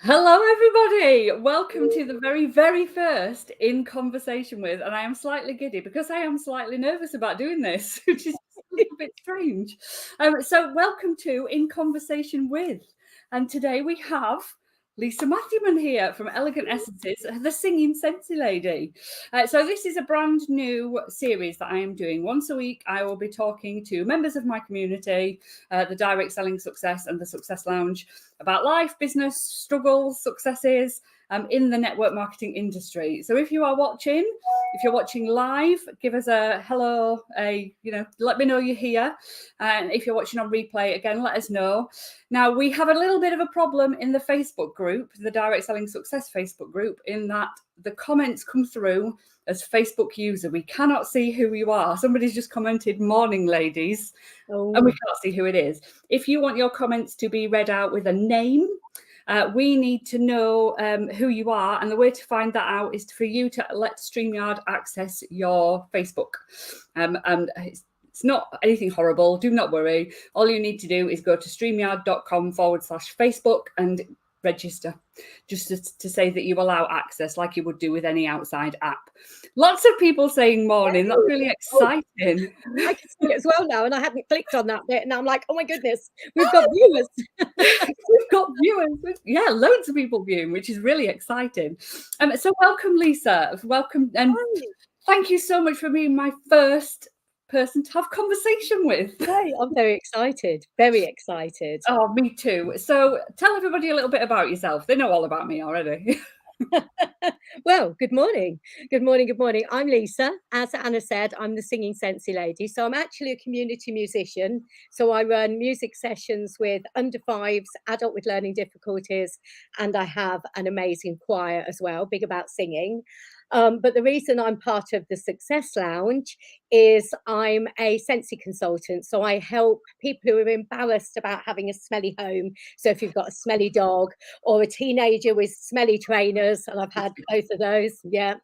Hello, everybody. Welcome to the very, very first In Conversation With. And I am slightly giddy because I am slightly nervous about doing this, which is a little bit strange. So welcome to In Conversation With. And today we have Lisa Matthewman here from Elegant Essences, the singing Scentsy lady. So this is a brand new series that I am doing. Once a week, I will be talking to members of my community, the Direct Selling Success and the Success Lounge, about life, business, struggles, successes in the network marketing industry. So if you're watching live, give us a hello, let me know you're here. And if you're watching on replay, again, let us know. Now, we have a little bit of a problem in the Facebook group, the Direct Selling Success Facebook group, in that the comments come through as Facebook user. We cannot see who you are. Somebody's just commented, "Morning, ladies." Oh. And we can't see who it is. If you want your comments to be read out with a name, we need to know who you are. And the way to find that out is for you to let StreamYard access your Facebook. And it's not anything horrible. Do not worry. All you need to do is go to streamyard.com/Facebook and register, just to say that you allow access like you would do with any outside app. Lots of people saying morning. That's really exciting. I can see it as well now, and I hadn't clicked on that bit, and now I'm like, oh my goodness, we've got viewers. We've got viewers. Yeah, loads of people viewing, which is really exciting. So welcome, Lisa. Welcome, and thank you so much for being my first person to have conversation with. Hey, I'm very excited. Very excited. Oh, me too. So tell everybody a little bit about yourself. They know all about me already. Well, good morning. Good morning. Good morning. I'm Lisa. As Anna said, I'm the singing Scentsy lady. So I'm actually a community musician. So I run music sessions with under fives, adult with learning difficulties, and I have an amazing choir as well, big about singing. But the reason I'm part of the Success Lounge is I'm a Scentsy consultant. So I help people who are embarrassed about having a smelly home. So if you've got a smelly dog or a teenager with smelly trainers, and I've had both of those. Yeah.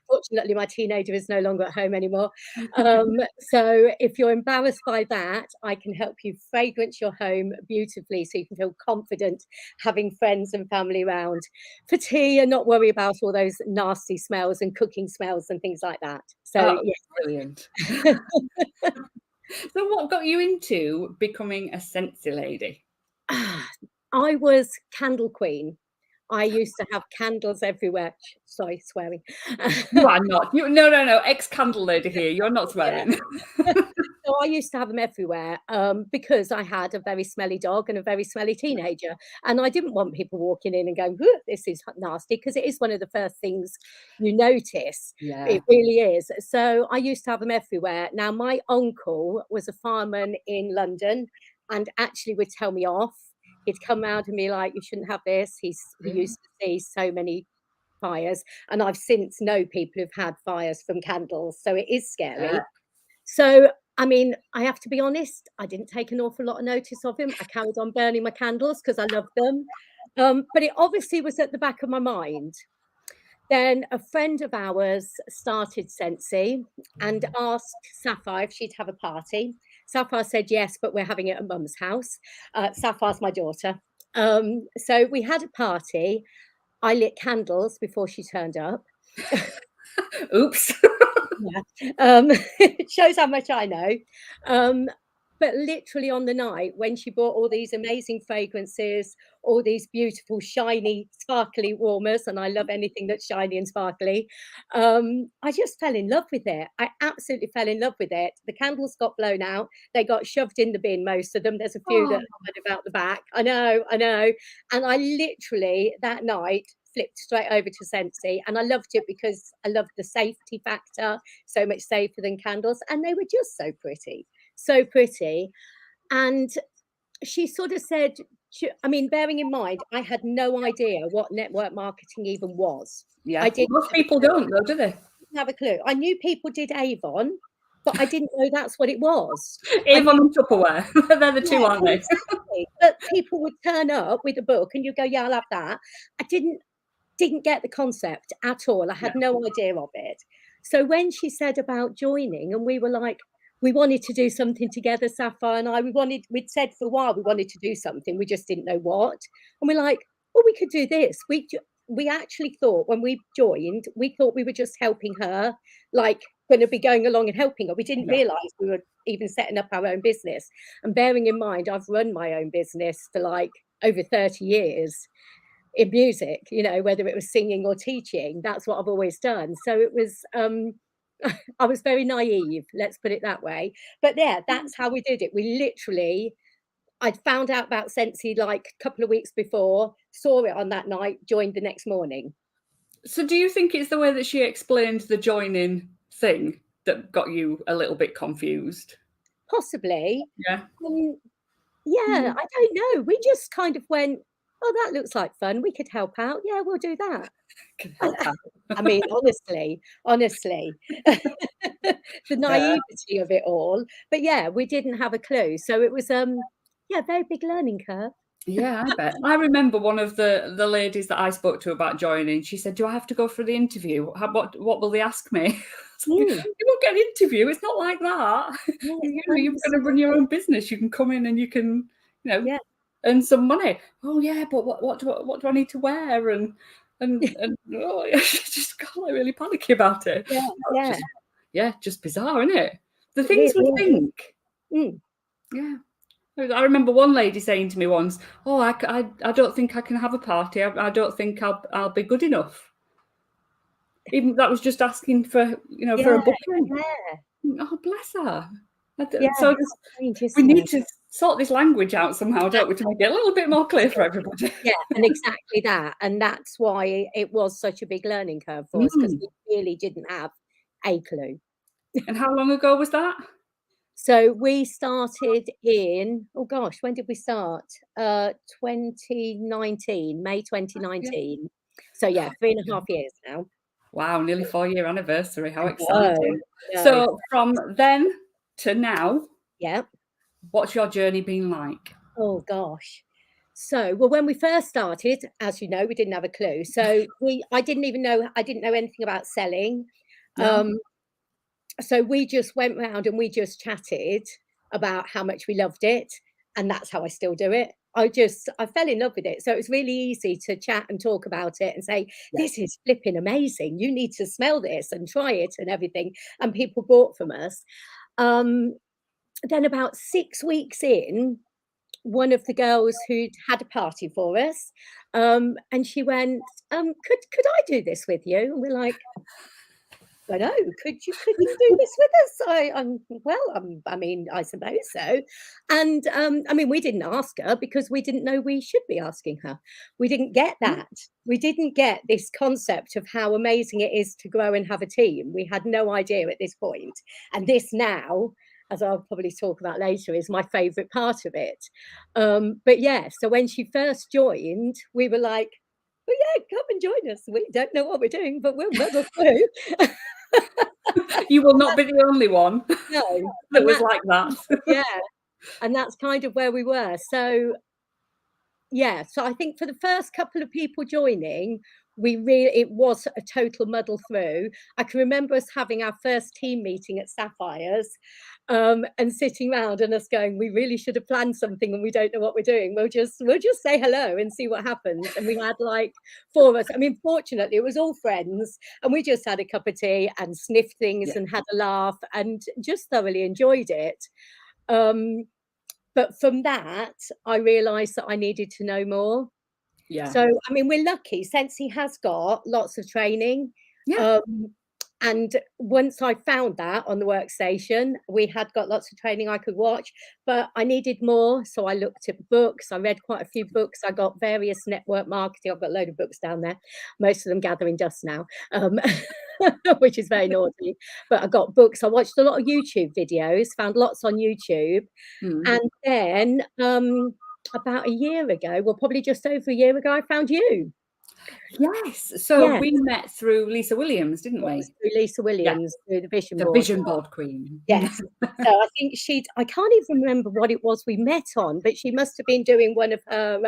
Fortunately, my teenager is no longer at home anymore. So if you're embarrassed by that, I can help you fragrance your home beautifully so you can feel confident having friends and family around for tea and not worry about all those nasty smells and cooking smells and things like that. So yes, brilliant. So what got you into becoming a Scentsy lady? I was candle queen. I used to have candles everywhere. Sorry, swearing. You are not. No. Ex-candle lady here. You're not swearing. Yeah. So I used to have them everywhere because I had a very smelly dog and a very smelly teenager. And I didn't want people walking in and going, this is nasty, because it is one of the first things you notice. Yeah. It really is. So I used to have them everywhere. Now, my uncle was a fireman in London and actually would tell me off. He'd come round and be like, you shouldn't have this. He used to see so many fires. And I've since know people who've had fires from candles. So it is scary. Yeah. So, I mean, I have to be honest, I didn't take an awful lot of notice of him. I carried on burning my candles because I loved them. But it obviously was at the back of my mind. Then a friend of ours started Scentsy and asked Sapphire if she'd have a party. Sapphire said yes, but we're having it at Mum's house. Sapphire's my daughter. So we had a party. I lit candles before she turned up. Oops. Yeah. It shows how much I know. But literally on the night when she bought all these amazing fragrances, all these beautiful, shiny, sparkly warmers, and I love anything that's shiny and sparkly, I just fell in love with it. I absolutely fell in love with it. The candles got blown out. They got shoved in the bin, most of them. There's a few that are kind of out the back. I know. And I literally, that night, flipped straight over to Scentsy, and I loved it because I loved the safety factor, so much safer than candles, and they were just so pretty. And she sort of said, I mean, bearing in mind, I had no idea what network marketing even was. Yeah, most people don't, though, do they? I didn't have a clue. I knew people did Avon, but I didn't know that's what it was. Avon and Tupperware, they're the two, aren't they? Exactly. But people would turn up with a book and you go, yeah, I'll have that. I didn't get the concept at all. I had no idea of it. So when she said about joining, and we were like, we wanted to do something together, Sapphire and I, we'd said for a while we wanted to do something, we just didn't know what. And we're like, well, we could do this. We actually thought when we joined, we thought we were just helping her, like going to be going along and helping her. We didn't Yeah. realise we were even setting up our own business. And bearing in mind, I've run my own business for like over 30 years in music, you know, whether it was singing or teaching, that's what I've always done. So it was, I was very naive, let's put it that way. But yeah, that's how we did it. We literally, I'd found out about Scentsy like a couple of weeks before, saw it on that night, joined the next morning. So do you think it's the way that she explained the joining thing that got you a little bit confused? Possibly. Yeah. Yeah, I don't know. We just kind of went, oh, that looks like fun. We could help out. Yeah, we'll do that. Can help out. I mean, honestly, the Yeah. naivety of it all. But yeah, we didn't have a clue. So it was, yeah, very big learning curve. Yeah, I bet. I remember one of the ladies that I spoke to about joining, she said, "Do I have to go for the interview? What will they ask me?" Mm, You won't get an interview. It's not like that. yeah, You're gonna run your own business. You can come in and you can, you know, yeah, earn some money. Oh yeah, but what do I need to wear? And oh, yeah, she just got like really panicky about it. yeah, That's yeah. just, yeah, just bizarre, isn't it? The It things we really is. think. Mm, Yeah. I remember one lady saying to me once, "Oh, I don't think I can have a party. I don't think I'll be good enough." Even that was just asking for, for a yeah, booking. yeah, Oh, bless her. yeah. So It's strange, we isn't need it? to sort this language out somehow, don't we, to make it a little bit more clear for everybody. Yeah, and exactly that. And that's why it was such a big learning curve for us because Mm. we really didn't have a clue. And how long ago was that? So we started in, oh gosh, when did we start? 2019, May Yeah. 2019. So yeah, 3.5 years now. Wow, nearly 4-year anniversary. How No, exciting. no. So from then to now, Yeah. what's your journey been like? Oh gosh. So, well, when we first started, as you know, we didn't have a clue. So I didn't know anything about selling. No? Um, so we just went round and we just chatted about how much we loved it, and that's how I still do it. I fell in love with it. So it was really easy to chat and talk about it and say, Yeah. this is flipping amazing. You need to smell this and try it and everything. And people bought from us. Um, then about 6 weeks in, one of the girls who'd had a party for us, and she went, could I do this with you? And we're like, I know. Could you do this with us? I mean, I suppose so. And I mean, we didn't ask her because we didn't know we should be asking her. We didn't get that. We didn't get this concept of how amazing it is to grow and have a team. We had no idea at this point. And this now, as I'll probably talk about later, is my favourite part of it. But yeah, so when she first joined, we were like, well, yeah, come and join us. We don't know what we're doing, but we'll muddle through. You will not be the only one No, that and was that's like that. yeah, and that's kind of where we were. So, yeah, so I think for the first couple of people joining, it was a total muddle through. I can remember us having our first team meeting at Sapphires, and sitting around and us going, "We really should have planned something, and we don't know what we're doing. We'll just say hello and see what happens." And we had like 4 of us. I mean, fortunately, it was all friends, and we just had a cup of tea and sniffed things Yeah. and had a laugh and just thoroughly enjoyed it. Um, But from that, I realised that I needed to know more. Yeah. So, I mean, we're lucky. Scentsy has got lots of training. Yeah. Um, and once I found that on the workstation, we had got lots of training I could watch, but I needed more. So I looked at books. I read quite a few books. I got various network marketing. I've got a load of books down there, most of them gathering dust now, which is very naughty. But I got books. I watched a lot of YouTube videos, found lots on YouTube. Mm. And then, about a year ago, well, probably just over a year ago, I found you. Yes. So Yeah, we met through Lisa Williams, didn't it was we? through Lisa Yeah. Williams, through the Vision The Board. vision board queen. Yes. So I think I can't even remember what it was we met on, but she must have been doing one of her,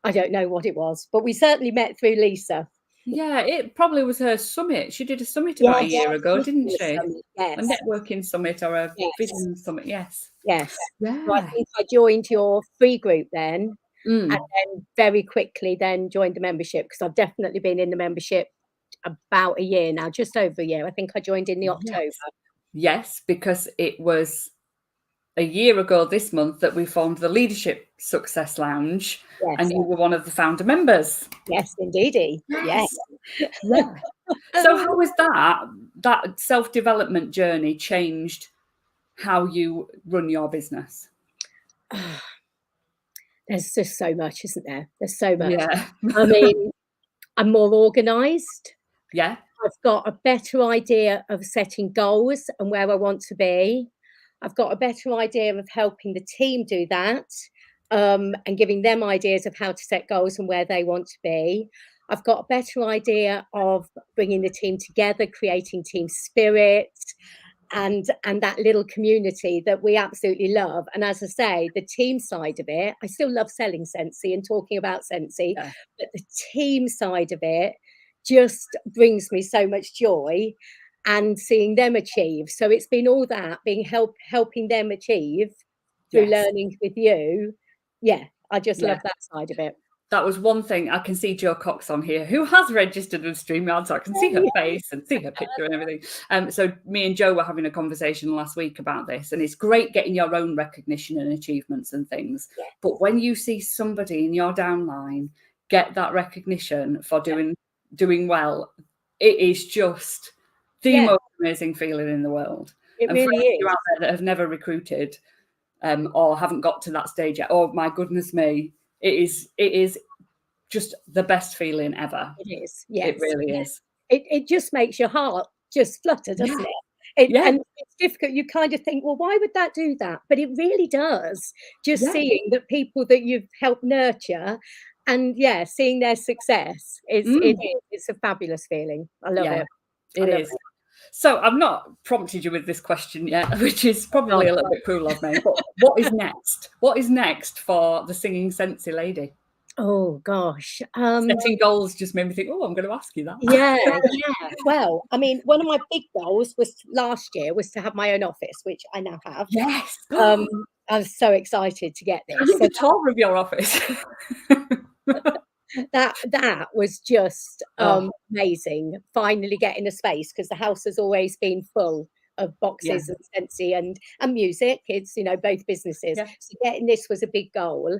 I don't know what it was, but we certainly met through Lisa. Yeah, it probably was her summit. She did a summit about a Yes, year ago, didn't business she? summit. A Yes, networking summit or a yes, vision summit. Yes. yes. So I Yeah. think I joined your free group then. and Mm. then very quickly then joined the membership, because I've definitely been in the membership about a year now, just over a year. I think I joined in the October. Yes. Yes, because it was a year ago this month that we formed the Leadership Success Lounge, Yes, and you were one of the founder members. yes, indeedy. Yes. Yes. Yeah. So how was that self-development journey changed how you run your business? There's just so much, isn't there? There's so much. Yeah. I mean, I'm more organised. Yeah. I've got a better idea of setting goals and where I want to be. I've got a better idea of helping the team do that, and giving them ideas of how to set goals and where they want to be. I've got a better idea of bringing the team together, creating team spirit, and that little community that we absolutely love. And as I say, the team side of it, I still love selling Scentsy and talking about Scentsy, Yeah. but the team side of it just brings me so much joy, and seeing them achieve. So it's been all that, being helping them achieve through Yes. learning with you. Yeah, I just Yeah. love that side of it. That was one thing. I can see Jo Cox on here, who has registered with StreamYard, so I can see her face and see her picture and everything. So me and Jo were having a conversation last week about this, and it's great getting your own recognition and achievements and things. Yes. But when you see somebody in your downline get that recognition for doing well, it is just the Yeah, most amazing feeling in the world. it And for really you is. out there that have never recruited, or haven't got to that stage yet, oh my goodness me, it is just the best feeling ever. It is. It Yes. really Yeah. is. It just makes your heart just flutter, doesn't Yeah. it? Yeah. And it's difficult. You kind of think, well, why would that do that? But it really does. Just Yeah. seeing that people that you've helped nurture, and yeah, seeing their success Mm. it's a fabulous feeling. I love Yeah, it. I it love is. So I've not prompted you with this question yet, which is probably it. a little bit cruel of me, but what is next? What is next for the singing Scentsy lady? Oh gosh. Setting goals just made me think, oh, I'm going to ask you that. Yeah, yeah. Well, I mean, one of my big goals was last year was to have my own office, which I now have. Yes. I was so excited to get I this. need So a tour of your office. that was just Oh, amazing. Finally getting a space, because the house has always been full of yeah. boxes and Scentsy and music. It's, both businesses. Yeah. So getting this was a big goal.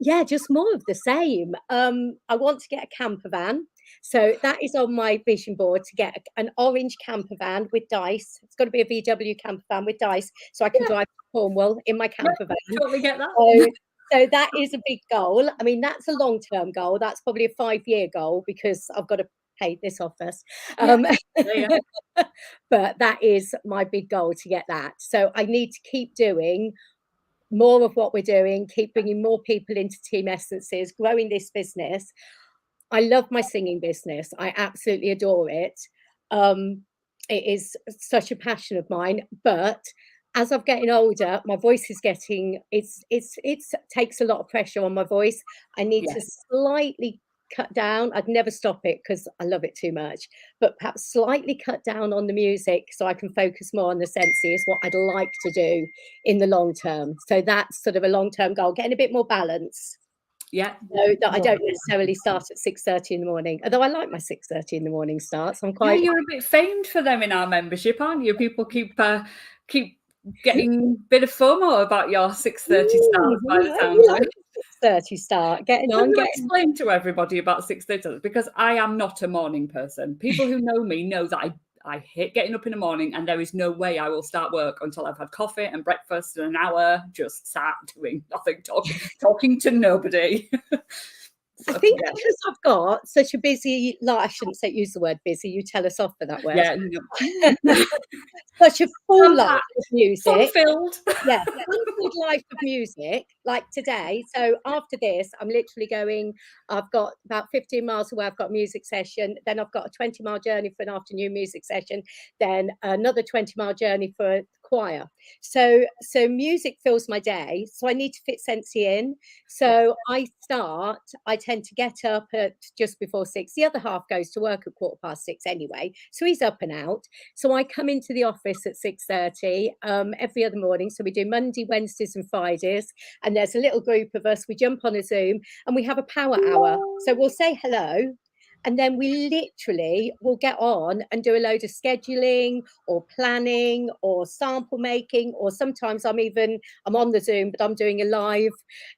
Yeah, just more of the same. I want to get a camper van. So that is on my vision board, to get an orange camper van with dice. It's got to be a VW camper van with dice, so I can Yeah. drive to Cornwall in my camper van. Totally get that. So that is a big goal. I mean, that's a long-term goal. That's probably a 5-year goal, because I've got to pay this off first. Yeah. But that is my big goal, to get that. So I need to keep doing more of what we're doing, keep bringing more people into Team Essences, growing this business. I love my singing business. I absolutely adore it. It is such a passion of mine, but as I'm getting older, my voice is getting it's takes a lot of pressure on my voice. I need to Yes. slightly cut down. I'd never stop it because I love it too much, but perhaps slightly cut down on the music so I can focus more on the Scentsy is what I'd like to do in the long term. So that's sort of a long-term goal, getting a bit more balance. Yeah. So that I don't necessarily start at 6:30 in the morning, although I like my 6:30 in the morning starts. I'm Yeah, quite you're a bit famed for them in our membership, aren't you? People keep getting a bit of FOMO about your 6:30 starts by the sounds we of like it. 6:30 start, getting Can on, you getting explain to everybody about 6:30? Because I am not a morning person. People who know me know that I hate getting up in the morning, and there is no way I will start work until I've had coffee and breakfast and an hour just sat doing nothing, talking to nobody. I So, think yeah. because I've got such a busy life, I shouldn't say use the word busy, you tell us off for that word. Yeah. No. Such a full life Fun-packed, of music. fun-filled. Yeah, good life of music, like today. So after this, I'm literally going, I've got about 15 miles away, I've got a music session. Then I've got a 20-mile journey for an afternoon music session. Then another 20-mile journey for a choir. So music fills my day. So I need to fit Scentsy in. So I tend to get up at just before 6. The other half goes to work at 6:15 anyway. So he's up and out. So I come into the office at 6:30 every other morning. So we do Monday, Wednesdays, and Fridays. And there's a little group of us. We jump on a Zoom and we have a power hour. So we'll say hello. And then we literally will get on and do a load of scheduling or planning or sample making, or sometimes I'm on the Zoom, but I'm doing a live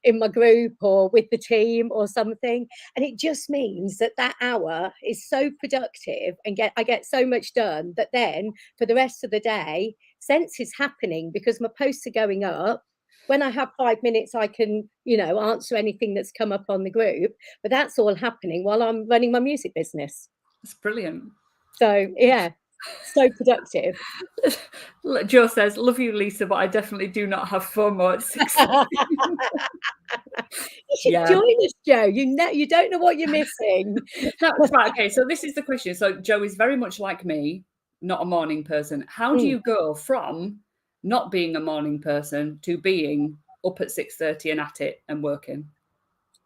in my group or with the team or something. And it just means that that hour is so productive and I get so much done that then for the rest of the day, sense is happening because my posts are going up. When I have 5 minutes, I can, answer anything that's come up on the group, but that's all happening while I'm running my music business. It's brilliant. So, yeah, so productive. Joe says, love you, Lisa, but I definitely do not have FOMO at 6. You should join us, Joe. You don't know what you're missing. That's right. Okay, so this is the question. So Joe is very much like me, not a morning person. How do you go from not being a morning person to being up at 6:30 and at it and working?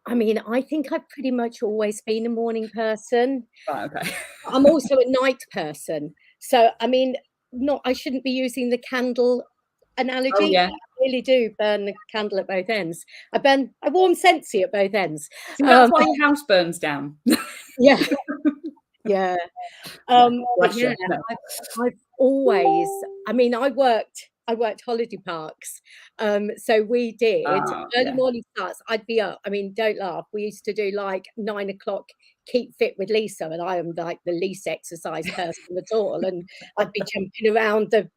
I mean, I think I've pretty much always been a morning person. Right, okay. I'm also a night person. So, I mean, I shouldn't be using the candle analogy. Oh, yeah. I really do burn the candle at both ends. I warm Scentsy at both ends. So that's why your house burns down. Yeah. Yeah. But yeah, No. I've always, I mean, I worked holiday parks. So we did early morning starts. I'd be up. I mean, don't laugh. We used to do like 9 o'clock keep fit with Lisa, and I am like the least exercise person at all. And I'd be jumping around the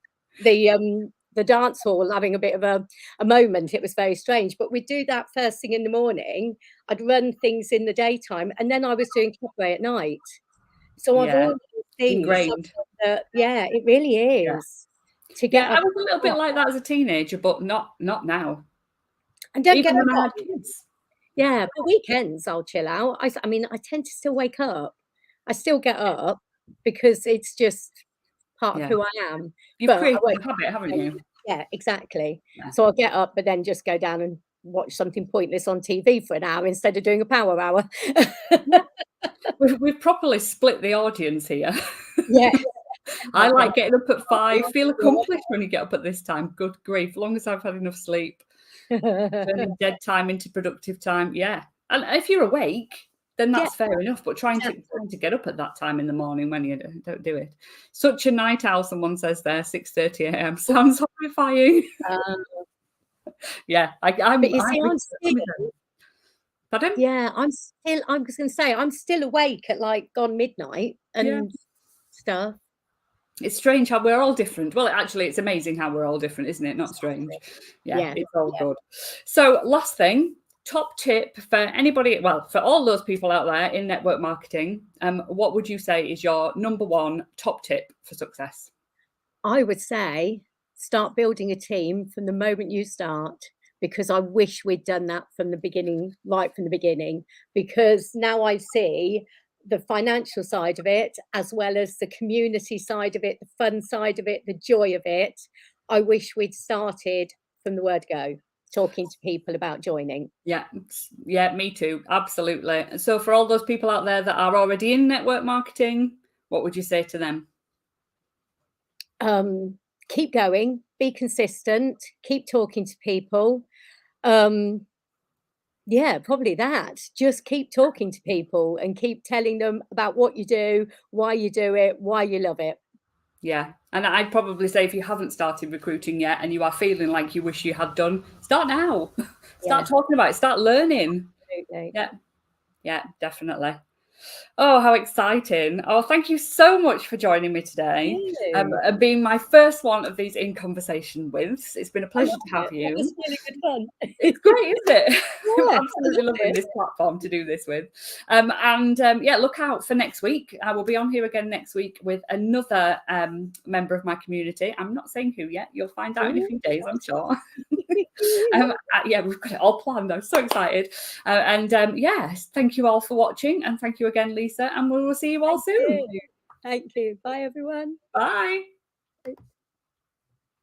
dance hall having a bit of a moment. It was very strange, but we'd do that first thing in the morning. I'd run things in the daytime, and then I was doing cabaret at night. So I've always been ingrained. It really is. To get I was a little bit like that as a teenager, but not now. And don't get me wrong. I had kids. Yeah, but weekends I'll chill out. I mean, I tend to still wake up. I still get up because it's just part of who I am. You've created a habit, haven't you? Yeah, exactly. Yeah. So I'll get up, but then just go down and watch something pointless on TV for an hour instead of doing a power hour. We've properly split the audience here. Yeah. I like getting up at 5, feel accomplished when you get up at this time. Good grief, long as I've had enough sleep. Turning dead time into productive time. Yeah. And if you're awake, then that's fair enough. But trying to get up at that time in the morning when you don't do it. Such a night owl, someone says there, 6:30 a.m. Sounds horrifying. Yeah. I'm still, pardon? Yeah, I was going to say, I'm still awake at like gone midnight and stuff. It's strange how we're all different. Well, actually, it's amazing how we're all different, isn't it? Not strange. Yeah. It's all good. So last thing, top tip for anybody, well, for all those people out there in network marketing, what would you say is your number one top tip for success? I would say start building a team from the moment you start, because I wish we'd done that from the beginning, right from the beginning, because now I see the financial side of it, as well as the community side of it, the fun side of it, the joy of it. I wish we'd started from the word go, talking to people about joining. Yeah, me too. Absolutely. So for all those people out there that are already in network marketing, what would you say to them? Keep going, be consistent, keep talking to people. Yeah, probably that. Just keep talking to people and keep telling them about what you do, why you do it, why you love it. Yeah. And I'd probably say if you haven't started recruiting yet and you are feeling like you wish you had done, start now. Start talking about it, start learning. Absolutely. Yeah, definitely. Oh, how exciting. Oh, thank you so much for joining me today and being my first one of these In Conversation Withs. It's been a pleasure to have you. It's really good fun. It's great, isn't it? Yeah, I'm absolutely loving this platform to do this with. Look out for next week. I will be on here again next week with another member of my community. I'm not saying who yet. You'll find out in a few days, I'm sure. We've got it all planned. I'm so excited. Thank you all for watching, and thank you again, Lisa, and we will see you all soon. Thank you. Bye, everyone. Bye.